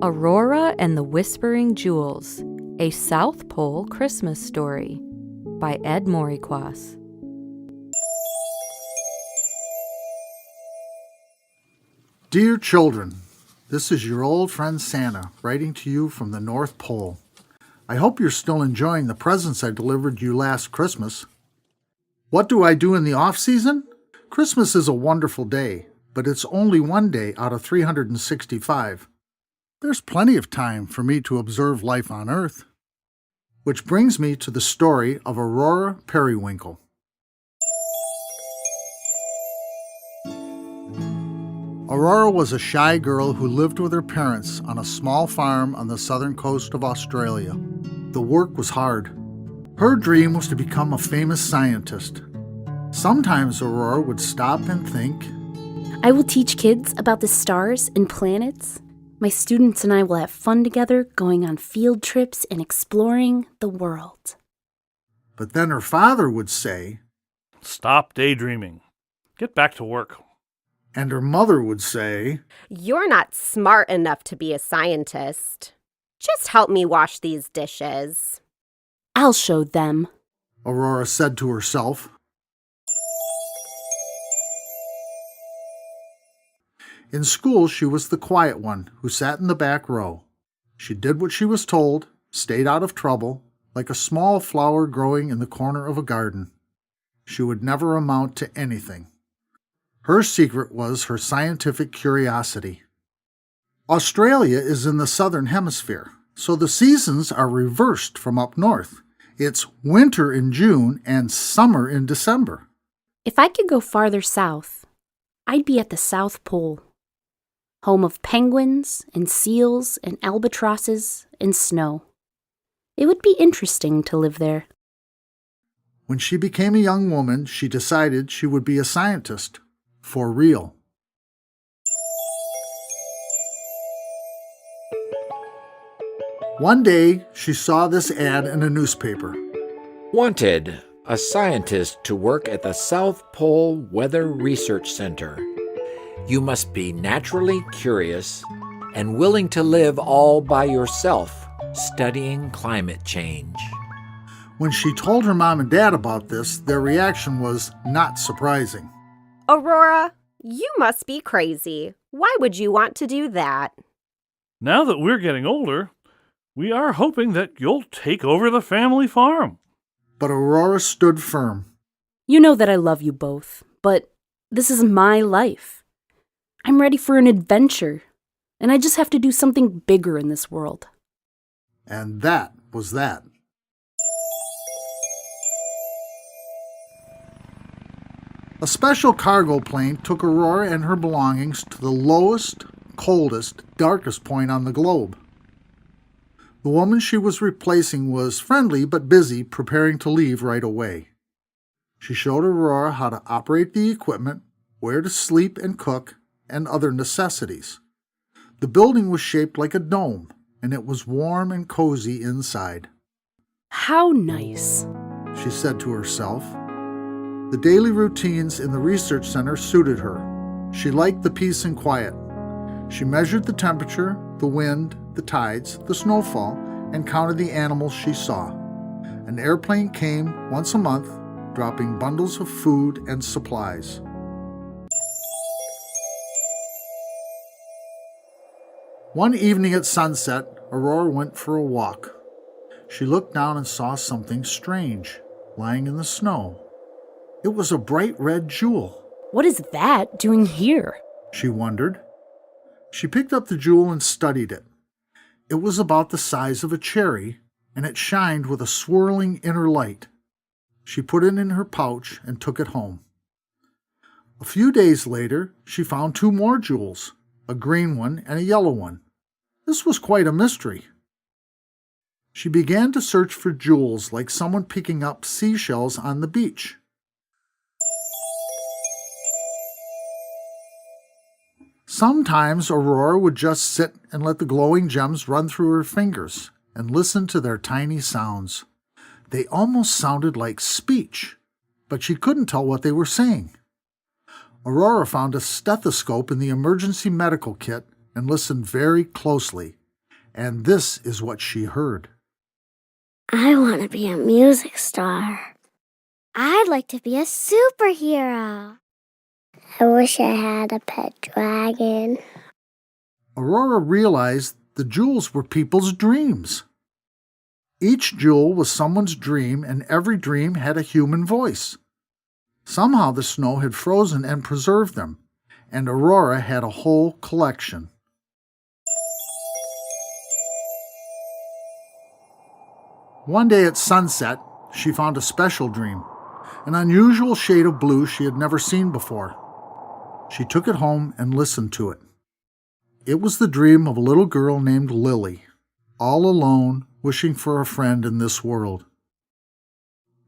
Aurora and the Whispering Jewels, a South Pole Christmas Story by Ed Moriquas. Dear children, this is your old friend Santa writing to you from the North Pole. I hope you're still enjoying the presents I delivered you last Christmas. What do I do in the off-season? Christmas is a wonderful day, but it's only one day out of 365. There's plenty of time for me to observe life on Earth. Which brings me to the story of Aurora Periwinkle. Aurora was a shy girl who lived with her parents on a small farm on the southern coast of Australia. The work was hard. Her dream was to become a famous scientist. Sometimes Aurora would stop and think, I will teach kids about the stars and planets. My students and I will have fun together, going on field trips and exploring the world. But then her father would say, Stop daydreaming. Get back to work. And her mother would say, You're not smart enough to be a scientist. Just help me wash these dishes. I'll show them, Aurora said to herself. In school, she was the quiet one who sat in the back row. She did what she was told, stayed out of trouble, like a small flower growing in the corner of a garden. She would never amount to anything. Her secret was her scientific curiosity. Australia is in the southern hemisphere, so the seasons are reversed from up north. It's winter in June and summer in December. If I could go farther south, I'd be at the South Pole, home of penguins and seals and albatrosses and snow. It would be interesting to live there. When she became a young woman, she decided she would be a scientist, for real. One day, she saw this ad in a newspaper. Wanted, a scientist to work at the South Pole Weather Research Center. You must be naturally curious and willing to live all by yourself, studying climate change. When she told her mom and dad about this, their reaction was not surprising. Aurora, you must be crazy. Why would you want to do that? Now that we're getting older, we are hoping that you'll take over the family farm. But Aurora stood firm. You know that I love you both, but this is my life. I'm ready for an adventure, and I just have to do something bigger in this world. And that was that. A special cargo plane took Aurora and her belongings to the lowest, coldest, darkest point on the globe. The woman she was replacing was friendly but busy preparing to leave right away. She showed Aurora how to operate the equipment, where to sleep and cook, and other necessities. The building was shaped like a dome, and it was warm and cozy inside. How nice, She said to herself. The daily routines in the research center suited her. She liked the peace and quiet. She measured the temperature, the wind, the tides, the snowfall, and counted the animals she saw. An airplane came once a month, dropping bundles of food and supplies. One evening at sunset, Aurora went for a walk. She looked down and saw something strange lying in the snow. It was a bright red jewel. what is that doing here? She wondered. She picked up the jewel and studied it. It was about the size of a cherry, and it shined with a swirling inner light. She put it in her pouch and took it home. A few days later, she found two more jewels, a green one and a yellow one. This was quite a mystery. She began to search for jewels like someone picking up seashells on the beach. Sometimes Aurora would just sit and let the glowing gems run through her fingers and listen to their tiny sounds. They almost sounded like speech, but she couldn't tell what they were saying. Aurora found a stethoscope in the emergency medical kit and listened very closely. And this is what she heard. I want to be a music star. I'd like to be a superhero. I wish I had a pet dragon. Aurora realized the jewels were people's dreams. Each jewel was someone's dream, and every dream had a human voice. Somehow the snow had frozen and preserved them, and Aurora had a whole collection. One day at sunset, she found a special dream, an unusual shade of blue she had never seen before. She took it home and listened to it. It was the dream of a little girl named Lily, all alone, wishing for a friend in this world.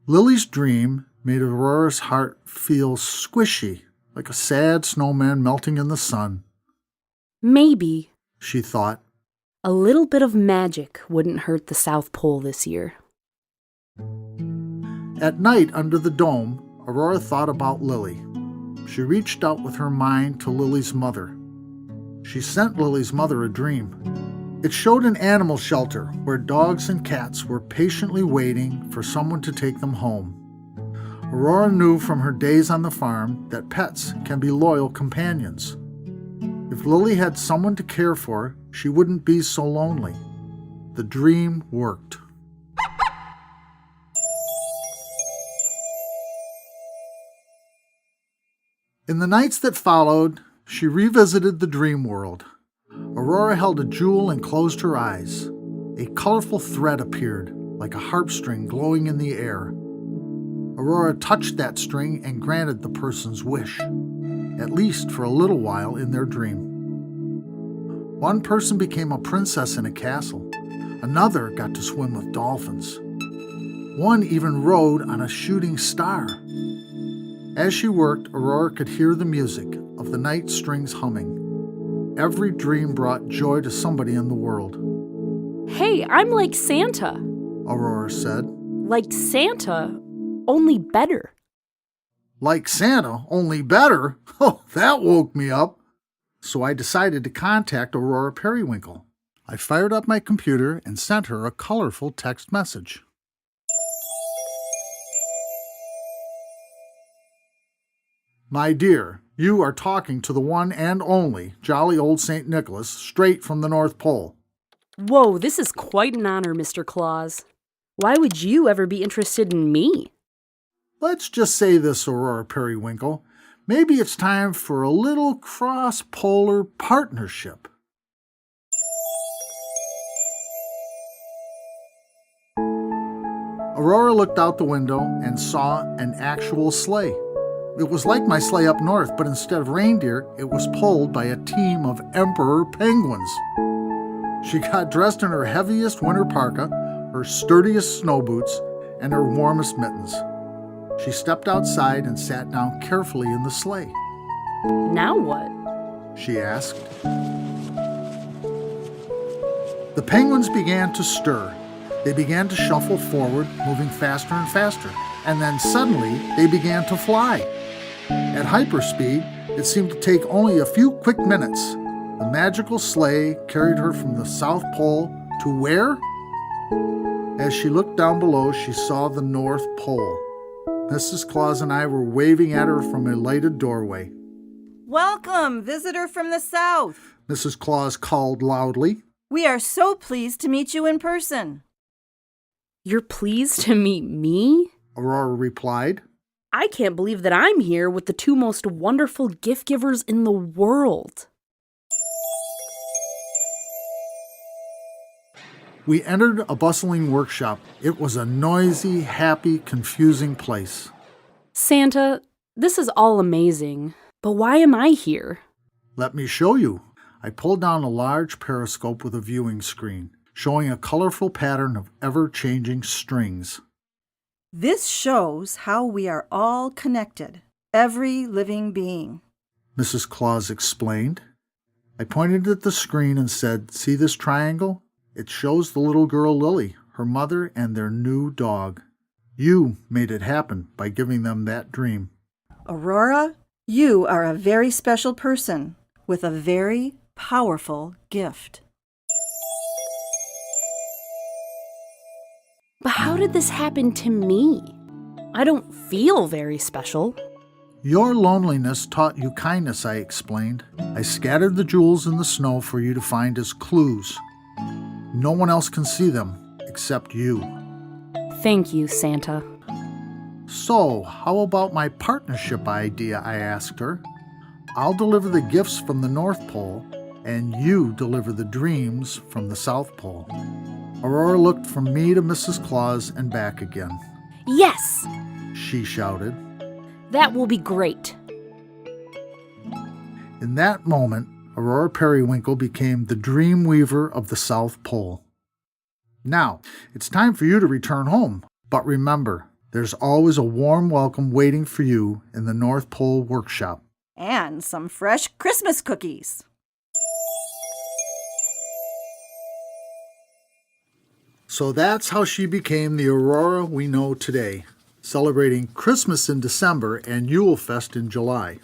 Lily's dream made Aurora's heart feel squishy, like a sad snowman melting in the sun. Maybe, She thought. a little bit of magic wouldn't hurt the South Pole this year. At night under the dome, Aurora thought about Lily. She reached out with her mind to Lily's mother. She sent Lily's mother a dream. It showed an animal shelter where dogs and cats were patiently waiting for someone to take them home. Aurora knew from her days on the farm that pets can be loyal companions. If Lily had someone to care for, she wouldn't be so lonely. The dream worked. In the nights that followed, she revisited the dream world. Aurora held a jewel and closed her eyes. A colorful thread appeared, like a harp string glowing in the air. Aurora touched that string and granted the person's wish, at least for a little while in their dream. One person became a princess in a castle. Another got to swim with dolphins. One even rode on a shooting star. As she worked, Aurora could hear the music of the night strings humming. Every dream brought joy to somebody in the world. Hey, I'm like Santa. Aurora said. Like Santa, only better. Like Santa, only better? Oh, that woke me up. So I decided to contact Aurora Periwinkle. I fired up my computer and sent her a colorful text message. My dear, you are talking to the one and only jolly old St. Nicholas, straight from the North Pole. Whoa, this is quite an honor, Mr. Claus. Why would you ever be interested in me? Let's just say this, Aurora Periwinkle. Maybe it's time for a little cross-polar partnership. Aurora looked out the window and saw an actual sleigh. It was like my sleigh up north, but instead of reindeer, it was pulled by a team of emperor penguins. She got dressed in her heaviest winter parka, her sturdiest snow boots, and her warmest mittens. She stepped outside and sat down carefully in the sleigh. Now what? She asked. The penguins began to stir. They began to shuffle forward, moving faster and faster, and then suddenly they began to fly. At hyperspeed, it seemed to take only a few quick minutes. The magical sleigh carried her from the South Pole to where? As she looked down below, she saw the North Pole. Mrs. Claus and I were waving at her from a lighted doorway. Welcome, visitor from the South. Mrs. Claus called loudly. We are so pleased to meet you in person. You're pleased to meet me? Aurora replied. I can't believe that I'm here with the two most wonderful gift givers in the world. We entered a bustling workshop. It was a noisy, happy, confusing place. Santa, this is all amazing, but why am I here? Let me show you. I pulled down a large periscope with a viewing screen, showing a colorful pattern of ever-changing strings. This shows how we are all connected, every living being. Mrs. Claus explained. I pointed at the screen and said, "See this triangle? It shows the little girl Lily, her mother, and their new dog. You made it happen by giving them that dream." Aurora, you are a very special person with a very powerful gift. But how did this happen to me? I don't feel very special. Your loneliness taught you kindness, I explained. I scattered the jewels in the snow for you to find as clues. No one else can see them except you. Thank you, Santa. So, how about my partnership idea? I asked her. I'll deliver the gifts from the North Pole, and you deliver the dreams from the South Pole. Aurora looked from me to Mrs. Claus and back again. Yes! She shouted. That will be great. In that moment, Aurora Periwinkle became the Dreamweaver of the South Pole. Now, it's time for you to return home. But remember, there's always a warm welcome waiting for you in the North Pole workshop. And some fresh Christmas cookies. So that's how she became the Aurora we know today, celebrating Christmas in December and Yulefest in July.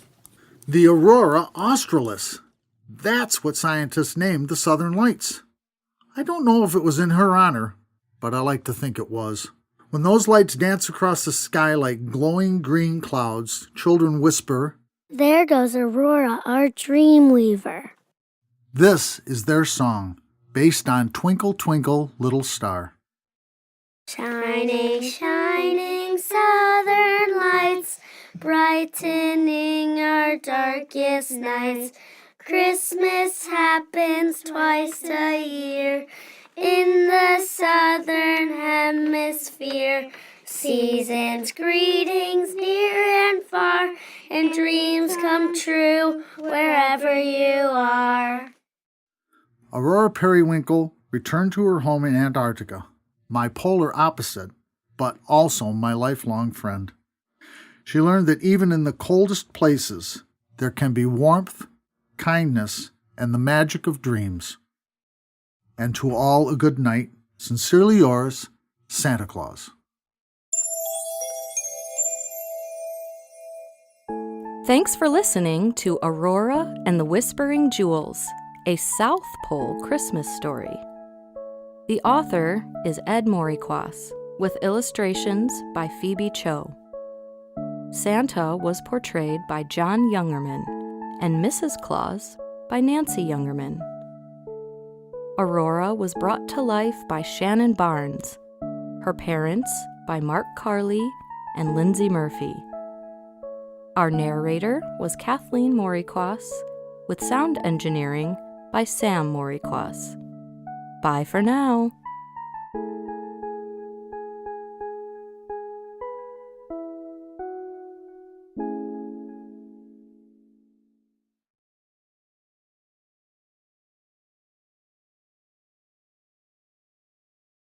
The Aurora Australis. That's what scientists named the Southern Lights. I don't know if it was in her honor, but I like to think it was. When those lights dance across the sky like glowing green clouds, children whisper, "There goes Aurora, our Dreamweaver." This is their song, based on Twinkle, Twinkle, Little Star. Shining, shining southern lights, brightening our darkest nights. Christmas happens twice a year in the southern hemisphere. Seasons, greetings near and far, and dreams come true wherever you are. Aurora Periwinkle returned to her home in Antarctica, my polar opposite, but also my lifelong friend. She learned that even in the coldest places, there can be warmth, kindness, and the magic of dreams. And to all a good night. Sincerely yours, Santa Claus. Thanks for listening to Aurora and the Whispering Jewels, a South Pole Christmas story. The author is Ed Morikwas, with illustrations by Phoebe Cho. Santa was portrayed by John Youngerman, and Mrs. Claus by Nancy Youngerman. Aurora was brought to life by Shannon Barnes, her parents by Mark Carley and Lindsay Murphy. Our narrator was Kathleen Morikwas, with sound engineering by Sam Morikwas. Bye for now.